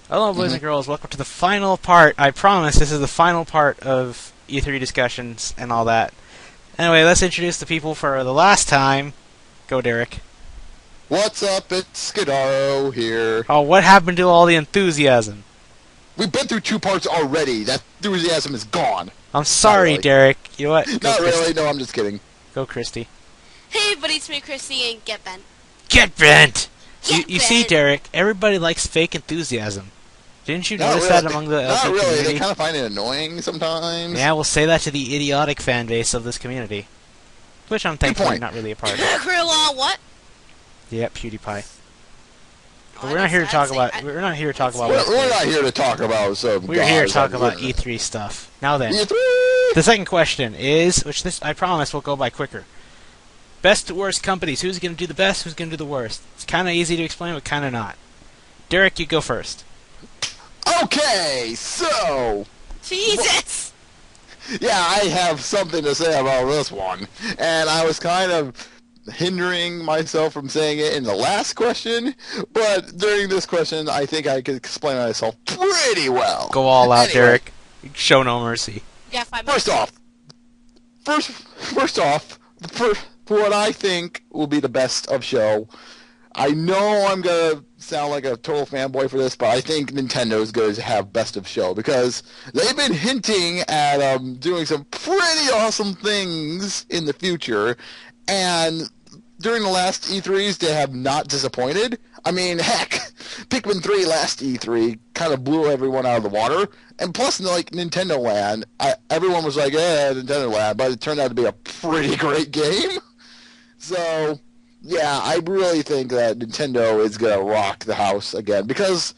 Hello, boys and girls. Welcome to the final part. I promise this is the final part of E3 discussions and all that. Anyway, let's introduce the people for the last time. Go, Derek. What's up? It's Skidaro here. Oh, what happened to all the enthusiasm? We've been through 2 parts already. That enthusiasm is gone. I'm sorry, really. Derek. You know what? Go, Not Christy. really. No, I'm just kidding. Go, Christy. Hey, buddy, it's me, Chrissy, and get bent. Get bent! Get You see, bent. Derek, everybody likes fake enthusiasm. Didn't you Not notice really. that among the Not LP really. community? They kind of find it annoying sometimes. Yeah, we'll say that to the idiotic fan base of this community. Which I'm thankfully point. not really a part of. Krilla, what? Yep, PewDiePie. Oh, But we're not here to talk about. We're not here to talk about. We're not here to talk about some. We're here to talk guys about on E3 stuff. Now then, E3. the second question is, which this I promise will go by quicker. Best to worst companies. Who's going to do the best? Who's going to do the worst? It's kind of easy to explain, but kind of not. Derek, you go first. Okay, so Jesus! yeah, I have something to say about this one, and I was kind of hindering myself from saying it in the last question, but during this question, I think I could explain myself pretty well. Go all out, Anyway. Derek. Show no mercy. Yeah, 5 First off, for what I think will be the best of show, I know I'm gonna sound like a total fanboy for this, but I think Nintendo's going to have best of show because they've been hinting at doing some pretty awesome things in the future, and during the last E3s, they have not disappointed. I mean, heck, Pikmin 3 last E3 kind of blew everyone out of the water. And plus, like, Nintendo Land, everyone was like, yeah, Nintendo Land, but it turned out to be a pretty great game. So, yeah, I really think that Nintendo is going to rock the house again. Because,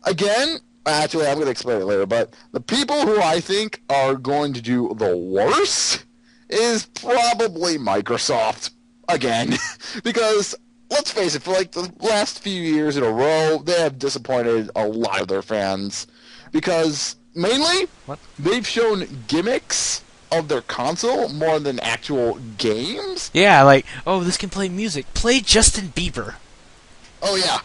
again, actually, I'm going to explain it later, but the people who I think are going to do the worst is probably Microsoft. Again, because let's face it, for like the last few years in a row, they have disappointed a lot of their fans because mainly they've shown gimmicks of their console more than actual games. Yeah, like, oh, this can play music. Play Justin Bieber. Oh yeah,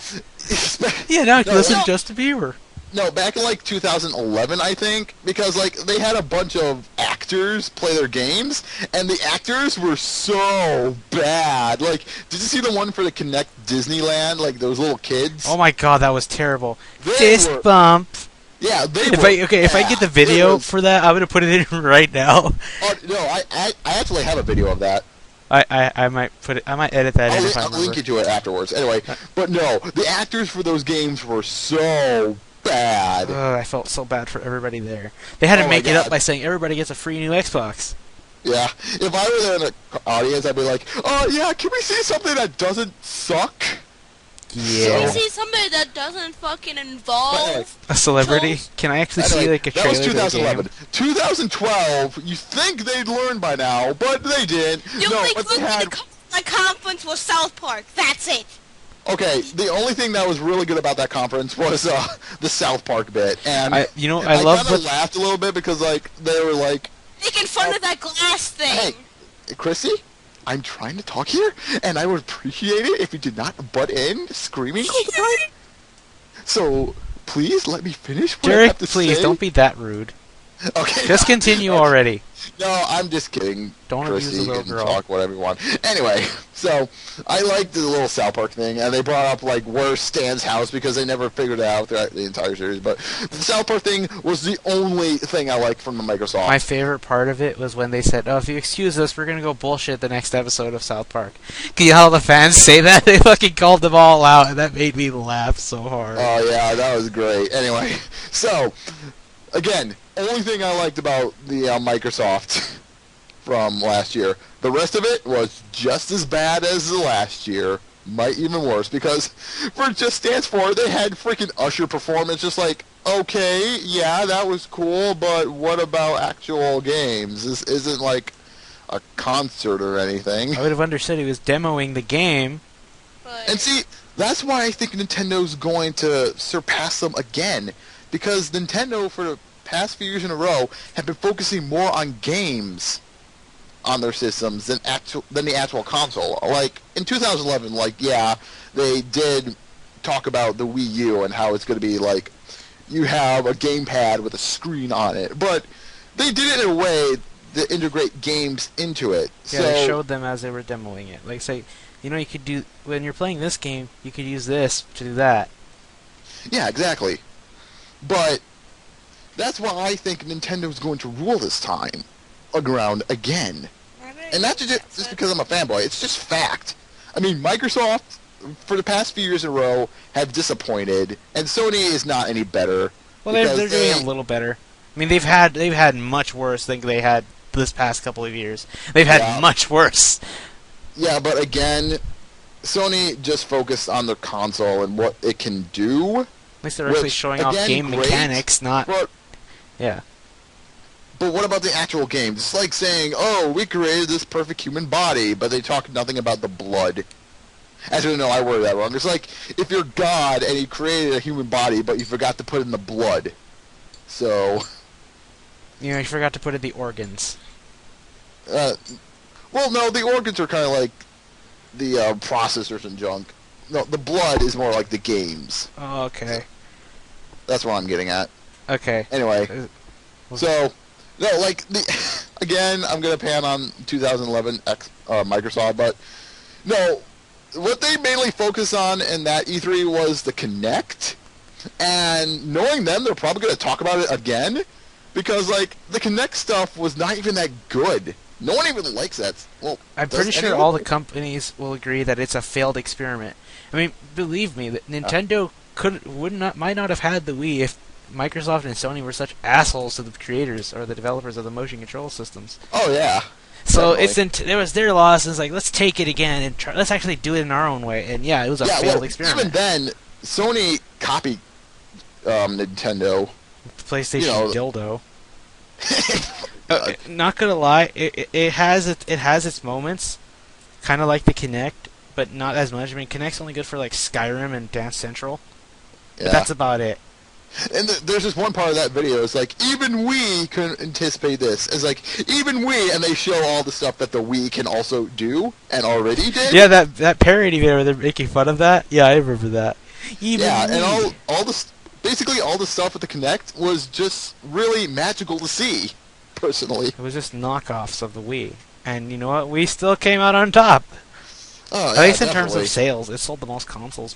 Yeah, now I can listen no. to Justin Bieber. No, back in like 2011, I think, because like they had a bunch of actors play their games, and the actors were so bad. Like, did you see the one for the Connect Disneyland? Like those little kids. Oh my god, that was terrible. They Fist were- bump. Yeah, they If were. if I get the video for that, I'm gonna put it in right now. Oh, no, I actually have a video of that. I might put it. I might edit that in if I I'll remember. link you to it afterwards. Anyway, but no, the actors for those games were so bad. Ugh, I felt so bad for everybody there. They had to Oh my make it up God. by saying everybody gets a free new Xbox. Yeah, if I were there in the audience, I'd be like, "Oh yeah, can we see something that doesn't suck?" Can Yeah. we see somebody that doesn't fucking But anyway, involve... A celebrity? Can I actually see anyway, like a that trailer was to the 2011. game? 2012, you think they'd learn by now, but they didn't. The No, only what they thing had. the conference was South Park. That's it. Okay, the only thing that was really good about that conference was the South Park bit, and I I love kind what of laughed a little bit because like they were like, Making fun of that glass thing. "Hey, Chrissy, I'm trying to talk here, and I would appreciate it if you did not butt in screaming all the time. So please let me finish what I Derek, have to please say." don't be that rude. Okay. Just continue already. No, I'm just kidding. Don't abuse Chrissy, the little you can girl. talk whatever you want. Anyway, so I liked the little South Park thing, and they brought up like where's Stan's house because they never figured it out throughout the entire series. But the South Park thing was the only thing I liked from the Microsoft. My favorite part of it was when they said, "Oh, if you excuse us, we're gonna go bullshit the next episode of South Park." Can you hear all the fans say that? They fucking called them all out, and that made me laugh so hard. Oh yeah, that was great. Anyway, so again, only thing I liked about the Microsoft from last year. The rest of it was just as bad as the last year, might even worse, because for Just Dance 4, they had freaking Usher performance, just like, okay, yeah, that was cool, but what about actual games? This isn't like a concert or anything. I would have understood he was demoing the game. But And see, that's why I think Nintendo's going to surpass them again, because Nintendo, for the past few years in a row, have been focusing more on games on their systems than the actual console. Like in 2011, like yeah, they did talk about the Wii U and how it's going to be like you have a gamepad with a screen on it. But they did it in a way that integrate games into it. Yeah, So, they showed them as they were demoing it. Like, say, you could do, when you're playing this game, you could use this to do that. yeah, exactly. But that's why I think Nintendo's going to rule this time around again. And not just because I'm a fanboy, it's just fact. I mean, Microsoft, for the past few years in a row, have disappointed, and Sony is not any better. Well, they're doing a little better. I mean, they've had much worse than they had this past couple of years. They've had much worse. Yeah, but again, Sony just focused on their console and what it can do. At least they're actually showing off game mechanics, not... Yeah. But what about the actual game? It's like saying, oh, we created this perfect human body, but they talk nothing about the blood. Actually, no, I worded that wrong. It's like, if you're God and you created a human body, but you forgot to put in the blood. So... You forgot to put in the organs. Well, no, the organs are kind of like the processors and junk. No, the blood is more like the games. Oh, okay. That's what I'm getting at. Okay. Anyway, so... No, like, again, I'm going to pan on 2011 Microsoft, but, no, what they mainly focus on in that E3 was the Kinect, and knowing them, they're probably going to talk about it again, because, like, the Kinect stuff was not even that good. No one even likes that. Well, I'm pretty sure all the companies will agree that it's a failed experiment. I mean, believe me, that Nintendo might not have had the Wii if Microsoft and Sony were such assholes to the creators or the developers of the motion control systems. Oh yeah. So it was their loss. It's like, let's take it again and let's actually do it in our own way. And yeah, it was a failed experiment. Even then, Sony copied Nintendo. PlayStation dildo. Not gonna lie, it has its moments, kind of like the Kinect, but not as much. I mean, Kinect's only good for like Skyrim and Dance Central. Yeah. But that's about it. And there's just one part of that video. It's like, even we couldn't anticipate this. It's like, even we, and they show all the stuff that the Wii can also do, and already did. Yeah, that parody video where they're making fun of that. Yeah, I remember that. And basically all the stuff with the Kinect was just really magical to see, personally. It was just knockoffs of the Wii. And you know what? We still came out on top. Oh, At least in terms of sales. It sold the most consoles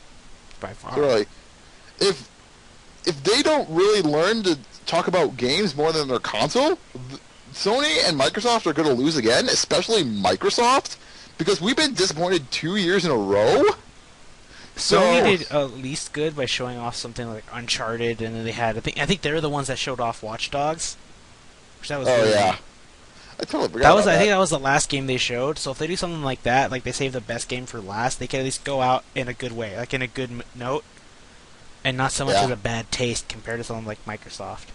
by far. Really. If they don't really learn to talk about games more than their console, Sony and Microsoft are going to lose again, especially Microsoft, because we've been disappointed 2 years in a row. Sony did at least good by showing off something like Uncharted, and then they had, I think they're the ones that showed off Watch Dogs. Which that was yeah. I totally forgot about that. I think that was the last game they showed, so if they do something like that, like they save the best game for last, they can at least go out in a good way, like in a good note. And not so much as a bad taste compared to something like Microsoft.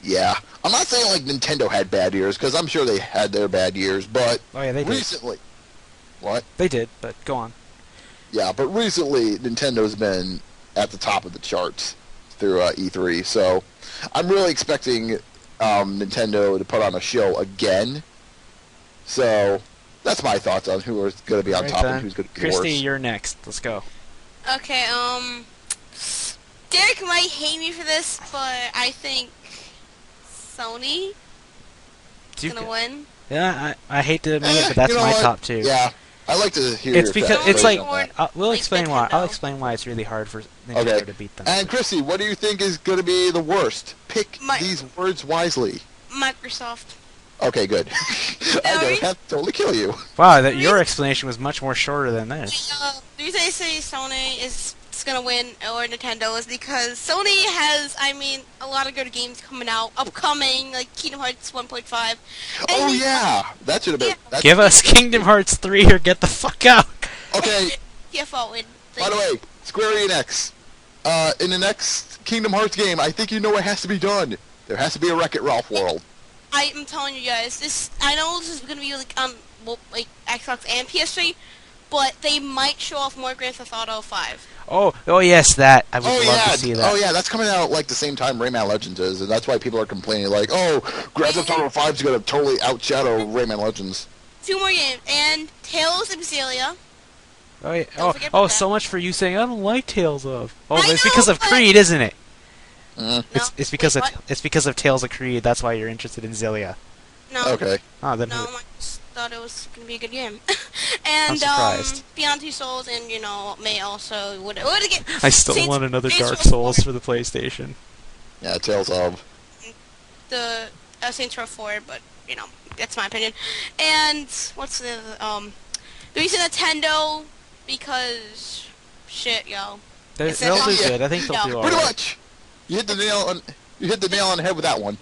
Yeah. I'm not saying like Nintendo had bad years, because I'm sure they had their bad years, but recently... Did. What? They did, but go on. Yeah, but recently Nintendo's been at the top of the charts through E3, so I'm really expecting Nintendo to put on a show again. So that's my thoughts on who is going to be on top and who's going to be worse. Christy, you're next. Let's go. Okay, Derek might hate me for this, but I think Sony is gonna win. Yeah, I hate to admit it, but that's my top two. Yeah, I like to hear. It's because it's like we'll explain why. I'll explain why it's really hard for Nintendo to beat them. And Chrissy, what do you think is going to be the worst? Pick these words wisely. Microsoft. Okay, good. I'm gonna have to totally kill you. Wow, your explanation was much more shorter than this. The reason I say Sony is gonna win or Nintendo is because Sony has, a lot of good games coming out, upcoming, like Kingdom Hearts 1.5. Oh yeah, that should have been. Yeah. Give us Kingdom Hearts 3 or get the fuck out. Okay. TFO. By the way, Square Enix, in the next Kingdom Hearts game, I think you know what has to be done. There has to be a Wreck-It Ralph world. I am telling you guys, I know this is gonna be like on Xbox and PS3, but they might show off more Grand Theft Auto 5. Oh yes, that. I would love to see that. Oh yeah, that's coming out like the same time Rayman Legends is, and that's why people are complaining like, oh, Grand Theft Auto 5 is going to totally outshadow Rayman Legends. 2 more games, and Tales of Xillia. Oh yeah. So much for you saying I don't like Tales of. Oh, it's because of Creed, isn't it? Mm. No. It's because Wait, of what? it's because of Tales of Creed. That's why you're interested in Zillia. No. Okay. Oh, then No, I just thought it was gonna be a good game. I'm And surprised. Beyond Two Souls, and May also would get. I still Saints- want another Saints Dark Row Souls 4, for the PlayStation. Yeah, Tales of. the Saints Row 4, but that's my opinion. And what's the reason Nintendo, because shit, yo. They'll It's do a- good. I think they'll No. do all Pretty right. much. You hit the nail on the head with that one.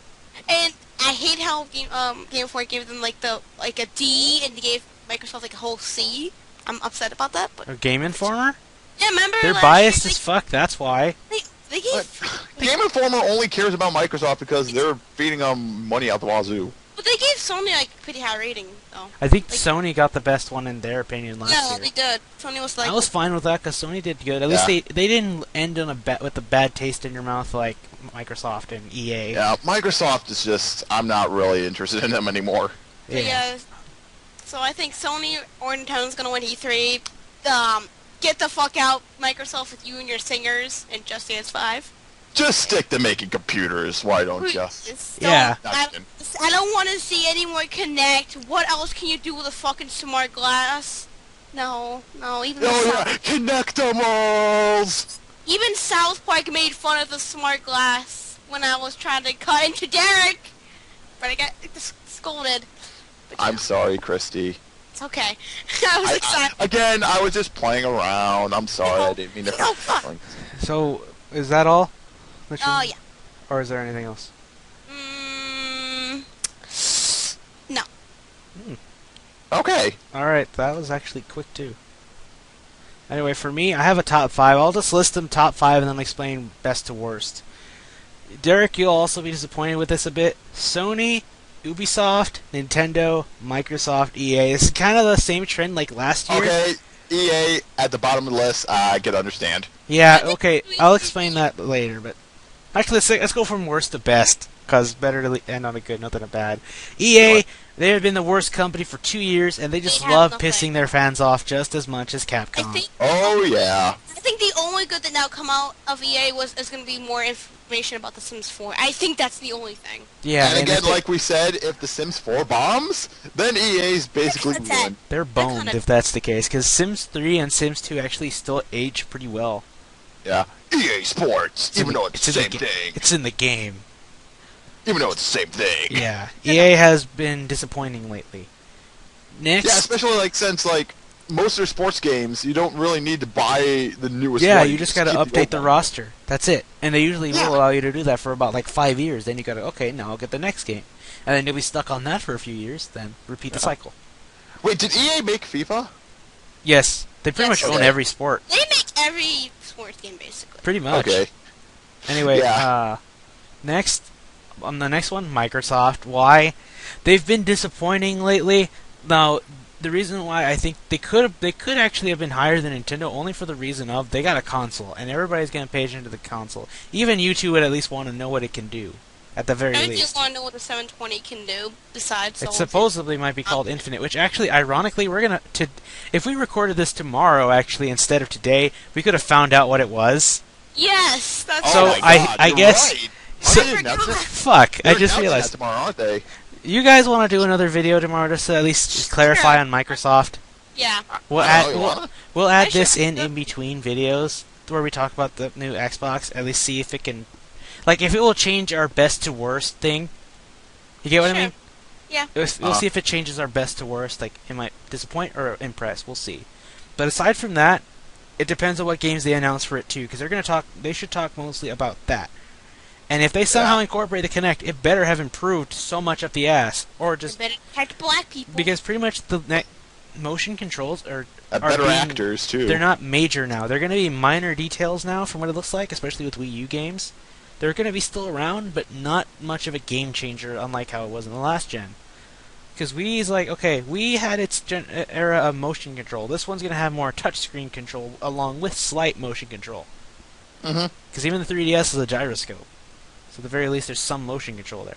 And I hate how Game Informer gave them like a D, and they gave Microsoft like a whole C. I'm upset about that, but A Game Informer? yeah, remember They're last biased year, as fuck. That's why. they gave Game Informer only cares about Microsoft because they're feeding them money out the wazoo. but they gave Sony like pretty high rating though. I think Like- Sony got the best one in their opinion last No, year. they did. Sony was like I was fine with that because Sony did good. At least they didn't end on with a bad taste in your mouth like Microsoft and EA. Yeah, Microsoft is just, I'm not really interested in them anymore. yeah. So I think Sony or Nintendo's gonna win E3. Get the fuck out, Microsoft, with you and your singers and Just Dance 5. Just stick to making computers, why don't you? Just Yeah. don't- I don't want to see any more Connect. What else can you do with a fucking smart glass? No, even Oh South, yeah, Connectimals! even South Park made fun of the smart glass when I was trying to cut into Derek, but I got scolded. But, I'm sorry, Christy. it's okay. I was excited. Again, I was just playing around. I'm sorry, I didn't mean to Oh, hurt fuck. your feelings. So is that all? Oh yeah. Or is there anything else? No. Okay. All right, that was actually quick too. Anyway, for me, I have a top 5. I'll just list them top 5 and then explain best to worst. Derek, you'll also be disappointed with this a bit. Sony, Ubisoft, Nintendo, Microsoft, EA. This is kind of the same trend like last year. Okay, EA at the bottom of the list, I can understand. Yeah, okay, I'll explain that later, but actually, let's go from worst to best, because better to end on a good note than a bad. EA, they have been the worst company for 2 years, and they just They have love nothing. pissing their fans off just as much as Capcom. Oh yeah. I think the only good that now come out of EA is going to be more information about The Sims 4. I think that's the only thing. Yeah, And again, if like we said, if The Sims 4 bombs, then EA's basically That's it. ruined. they're boned kinda- if that's the case, because Sims 3 and Sims 2 actually still age pretty well. Yeah. EA Sports, even though it's the in same thing. It's in the game. Even though it's the same thing. Yeah, EA has been disappointing lately. Next, Yeah, especially since most of their sports games, you don't really need to buy the newest yeah, one. you just gotta keep update the old one. roster. That's it. And they usually Yeah. will allow you to do that for about 5 years. Then you gotta, okay, now I'll get the next game. And then you'll be stuck on that for a few years, then repeat the cycle. Wait, did EA make FIFA? Yes, they pretty Yes. much own Okay. every sport. They make every sports game, basically. Pretty much. Okay. Anyway, Yeah. next, on the next one, Microsoft. Why? They've been disappointing lately. Now, the reason why I think they could actually have been higher than Nintendo, only for the reason of they got a console, and everybody's getting paid into the console. Even you two would at least want to know what it can do, at the very I least. just want to know what the 720 can do, besides... It the supposedly might be called Infinite, which actually, ironically, if we recorded this tomorrow, actually, instead of today, we could have found out what it was. Yes! That's So, Oh my God, I you're guess- right. So- I didn't know that. Fuck, I They're just announcing realized. that tomorrow, aren't they? You guys want to do another video tomorrow just to at least clarify on Microsoft? Yeah. We'll I add know, you wanna? we'll add I this should- in between videos where we talk about the new Xbox. At least see if it can, if it will change our best to worst thing. You get what I Sure. mean? Yeah. We'll see if it changes our best to worst. It might disappoint or impress. We'll see. But aside from that, it depends on what games they announce for it too, because they should talk mostly about that. And if they somehow incorporate the Kinect, it better have improved so much up the ass, or just Better protect black people. because pretty much the motion controls are Better being- actors, too. They're not major now. They're going to be minor details now, from what it looks like, especially with Wii U games. They're going to be still around, but not much of a game changer, unlike how it was in the last gen. Because Wii's Wii had its era of motion control. This one's going to have more touchscreen control, along with slight motion control. Mm-hmm. Because even the 3DS is a gyroscope. So at the very least, there's some motion control there.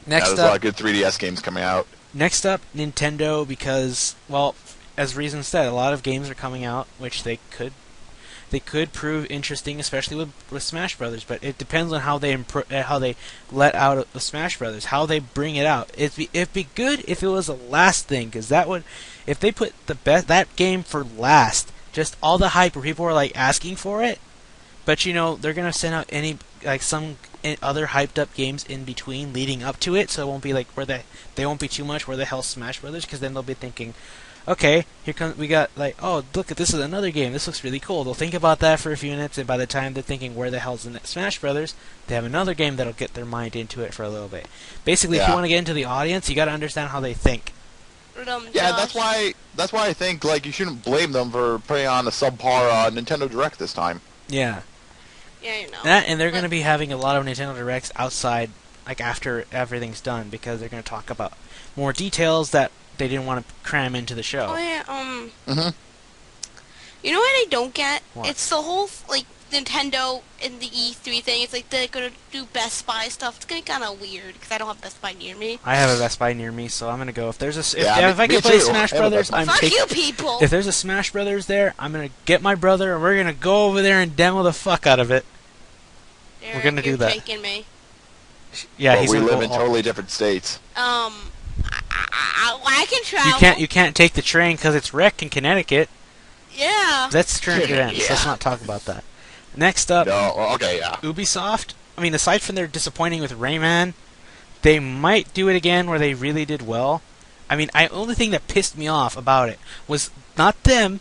Next There's a lot of good 3DS games coming out. Next up, Nintendo, because, well, as Reason said, a lot of games are coming out, which they could. they could prove interesting, especially with Smash Brothers. But it depends on how they how they let out the Smash Brothers, how they bring it out. It'd be good if it was a last thing, because that would, if they put that game for last, just all the hype where people are like asking for it. But they're gonna send out some other hyped up games in between leading up to it, so it won't be like they won't be too much where the hell Smash Brothers, because then they'll be thinking, okay, we got oh, look at this, is another game, this looks really cool. They'll think about that for a few minutes, and by the time they're thinking where the hell's the next Smash Brothers, they have another game that'll get their mind into it for a little bit. Basically, if you want to get into the audience, you got to understand how they think. Yeah, that's why I think you shouldn't blame them for putting on a subpar Nintendo Direct this time. Yeah. Yeah, That, and they're going to be having a lot of Nintendo Directs outside, after everything's done, because they're going to talk about more details that they didn't want to cram into the show. Oh yeah, Mm-hmm. You know what I don't get? What? It's the whole Nintendo and the E3 thing. It's like they're gonna do Best Buy stuff. It's gonna be kind of weird because I don't have Best Buy near me. I have a Best Buy near me, so I'm gonna go. If there's if I me can play too. Smash I have a Brothers, Best Buy. I'm Fuck taking. you, people! If there's a Smash Brothers there, I'm gonna get my brother and we're gonna go over there and demo the fuck out of it. Derek, we're gonna do you're that. taking me. Yeah, But he's we gonna live go in all- totally different states. I can travel. You can't take the train because it's wrecked in Connecticut. Yeah. That's current events. Yeah. Let's not talk about that. Next up, No, okay, yeah. Ubisoft. I mean, aside from their disappointing with Rayman, they might do it again where they really did well. I mean, only thing that pissed me off about it was not them,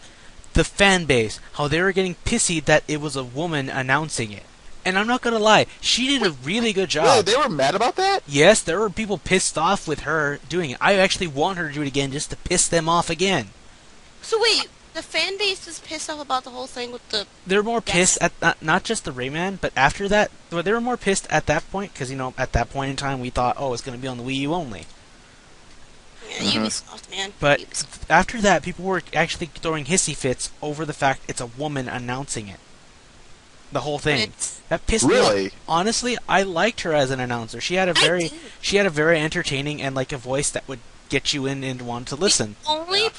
the fan base. How they were getting pissy that it was a woman announcing it. And I'm not gonna lie, she did a really good job. Really, they were mad about that? Yes, there were people pissed off with her doing it. I actually want her to do it again just to piss them off again. So wait, the fan base was pissed off about the whole thing with the. They were more pissed at not just the Rayman, but after that, they were more pissed at that point because at that point in time we thought, oh, it's going to be on the Wii U only. Yeah, Ubisoft, man. But Ubisoft. after that, people were actually throwing hissy fits over the fact it's a woman announcing it. The whole thing. That pissed me Really? off. Honestly, I liked her as an announcer. She had a very entertaining and a voice that would get you in and want to listen. The only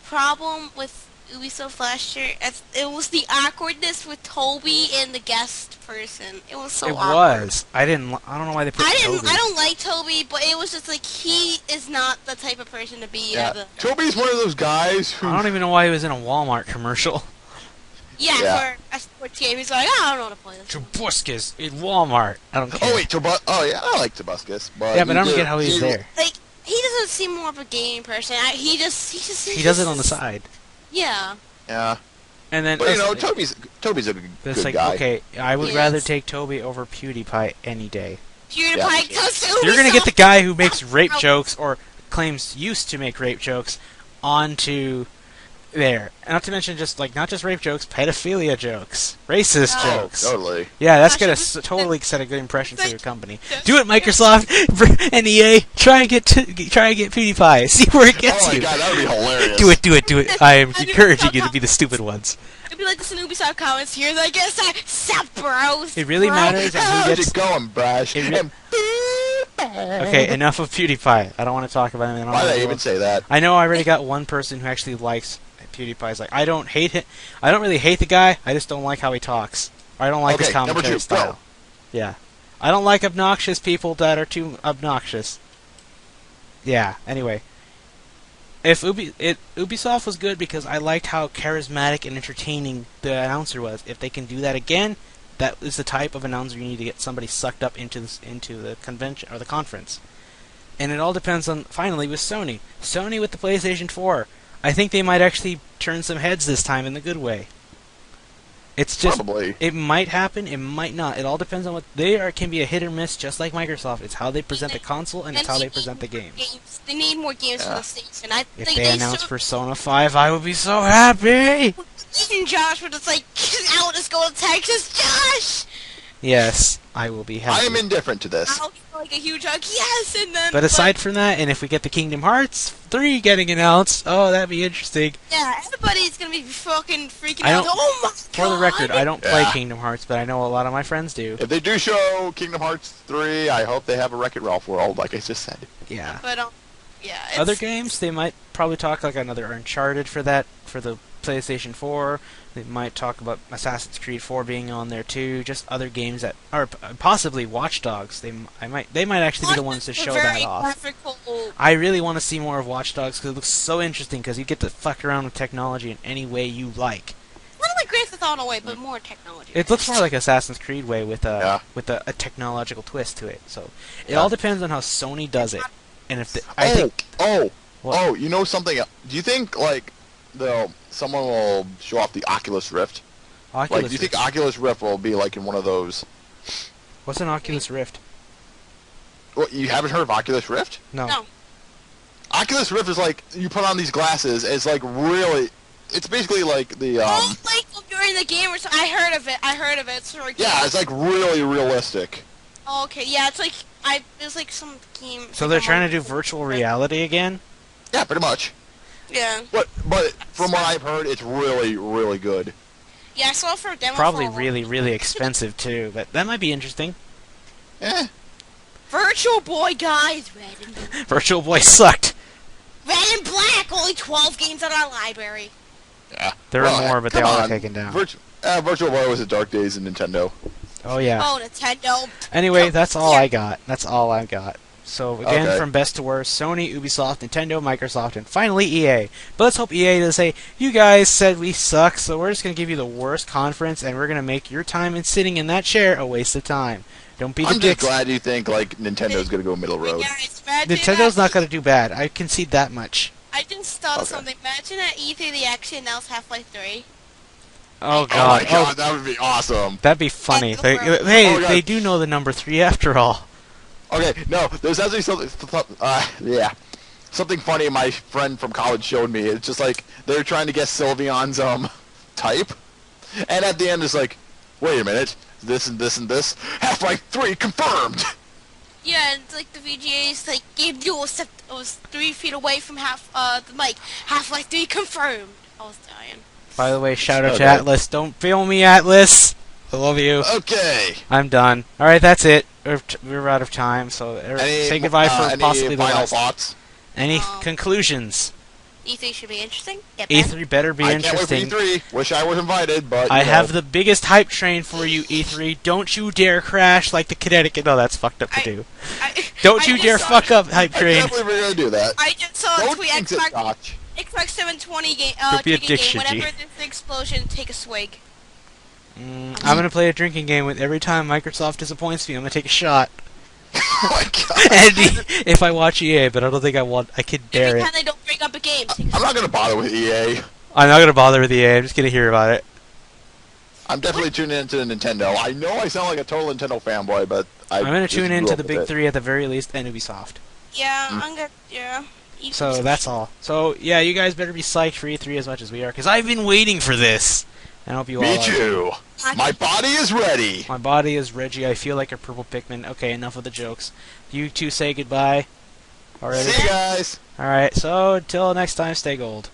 problem with Ubisoft last year, it was the awkwardness with Toby and the guest person. It was so awkward. I don't know why they put Toby. I don't like Toby, but it was just he is not the type of person to be. Yeah. Toby's one of those guys who... I don't even know why he was in a Walmart commercial. Yeah, for a sports game. He's like, I don't know how to play this. Tobuscus in Walmart. I don't care. Oh, wait, oh, yeah, I like Tobuscus, but... Yeah, but I don't get how he's there. He doesn't seem more of a game person. He does it on the side. Yeah. Yeah. And then, but, Toby's a good guy. Okay, I would rather take Toby over PewDiePie any day. PewDiePie goes to Ubisoft. You're gonna get the guy who makes rape jokes, or claims used to make rape jokes, onto there. And not to mention not just rape jokes, pedophilia jokes, racist jokes. Totally. Yeah, that's gonna totally set a good impression for your company. Do it, Microsoft and EA. Try and get PewDiePie. See where it gets you. Oh my god, that would be hilarious. Do it. I am encouraging you to be the stupid ones. It'd be like this in Ubisoft comments here. Like, sup, bros? It really matters who How's gets. it going, Brash? Okay, enough of PewDiePie. I don't want to talk about him. Why did I even say that? I know I already got one person who actually likes PewDiePie's. I don't hate him. I don't really hate the guy. I just don't like how he talks. Or I don't like his commentary style. Go. Yeah. I don't like obnoxious people that are too obnoxious. Yeah, anyway. If Ubisoft was good because I liked how charismatic and entertaining the announcer was. If they can do that again, that is the type of announcer you need to get somebody sucked up into the convention or the conference. And it all depends on, finally, with Sony. Sony with the PlayStation 4. I think they might actually turn some heads this time in the good way. It's just Probably. It might happen, it might not. It all depends on what they are. Can be a hit or miss, just like Microsoft. It's how they present the console and it's how they present the games. They need more games for the station. If they announce Persona 5, I would be so happy. Even Josh would just out, let's go to Texas, Josh. Yes, I will be happy. I am indifferent to this. I'll give a huge hug, yes, and then. But aside from that, and if we get the Kingdom Hearts 3 getting announced, oh, that'd be interesting. Yeah, everybody's gonna be fucking freaking out. Oh my god! For the record, I don't play Kingdom Hearts, but I know a lot of my friends do. If they do show Kingdom Hearts 3, I hope they have a Wreck-It Ralph world, like I just said. Yeah. But yeah. Other games, they might probably talk another Uncharted for the PlayStation 4. They might talk about Assassin's Creed 4 being on there too. Just other games that are possibly Watch Dogs. They might actually be the ones to show that off. Graphical. I really want to see more of Watch Dogs because it looks so interesting. Because you get to fuck around with technology in any way you like. Not like Grand Theft Auto way, but more technology. It looks more like Assassin's Creed way with a technological twist to it. So it all depends on how Sony does it. And if you know something? Do you think like someone will show off the Oculus Rift? Do you think Oculus Rift will be like in one of those? What's an Oculus Rift? What, you haven't heard of Oculus Rift? No. Oculus Rift is like you put on these glasses. It's like really. It's basically like the. Like during the game or something. I heard of it. It's sort of it's like really realistic. Oh, okay. Yeah, it's like it's like some game. So they're trying to do virtual reality again? Yeah, pretty much. Yeah. But from what I've heard, it's really, really good. Yeah, I saw it for a demo. Probably really, really expensive too, but that might be interesting. Virtual Boy, guys. Virtual Boy sucked. Red and Black. Only 12 games on our library. Yeah. There are more, but they all are taken down. Virtual Boy was the dark days in Nintendo. Oh yeah. Oh, Nintendo. Anyway, that's all I got. So again, from best to worst, Sony, Ubisoft, Nintendo, Microsoft, and finally EA. But let's hope EA doesn't say, you guys said we suck, so we're just going to give you the worst conference, and we're going to make your time in sitting in that chair a waste of time. Don't be the I'm dicks. just glad you think like Nintendo's going to go middle road. Nintendo's not going to do bad. I concede that much. I just thought of something. Imagine at E3 they actually announced Half-Life 3. Oh god. Oh my god, that would be awesome. That'd be funny. They do know the number 3 after all. Okay, no, there's actually something. Something funny my friend from college showed me. It's just like they're trying to guess Sylveon's type, and at the end it's like, wait a minute, this and this and this. Half-Life 3 confirmed. Yeah, and like the VGAs like gave you a step. I was 3 feet away from the mic. Half-Life 3 confirmed. I was dying. By the way, shout out to Atlas. Don't fail me, Atlas. I love you. Okay. I'm done. All right, that's it. We're out of time, so say goodbye for possibly the last. Thoughts? Any conclusions? E3 should be interesting. E3 better be interesting. I can't wait for E3. Wish I was invited, but I have the biggest hype train for you, E3. Don't you dare crash like the Connecticut. No, that's fucked up to do. Don't you dare fuck up, hype train. I can't believe we're gonna do that. I just saw a tweet. Xbox 720 game. Don't be a dick, Whenever there's an explosion, take a swig. I'm gonna play a drinking game with every time Microsoft disappoints me. I'm gonna take a shot. Oh my god! And if I watch EA, but I don't think I could bear every it. time they don't bring up a game. I'm not gonna bother with EA. I'm not gonna bother with EA. I'm just gonna hear about it. I'm definitely tuning into Nintendo. I know I sound like a total Nintendo fanboy, but I'm gonna tune into the big 3 at the very least, and Ubisoft. Yeah, I'm gonna. Yeah. So that's all. So yeah, you guys better be psyched for E3 as much as we are, because I've been waiting for this. I hope you all Me too. My body is ready. My body is Reggie. I feel like a purple Pikmin. Okay, enough of the jokes. You two say goodbye. Already. See you guys. All right. So until next time, stay gold.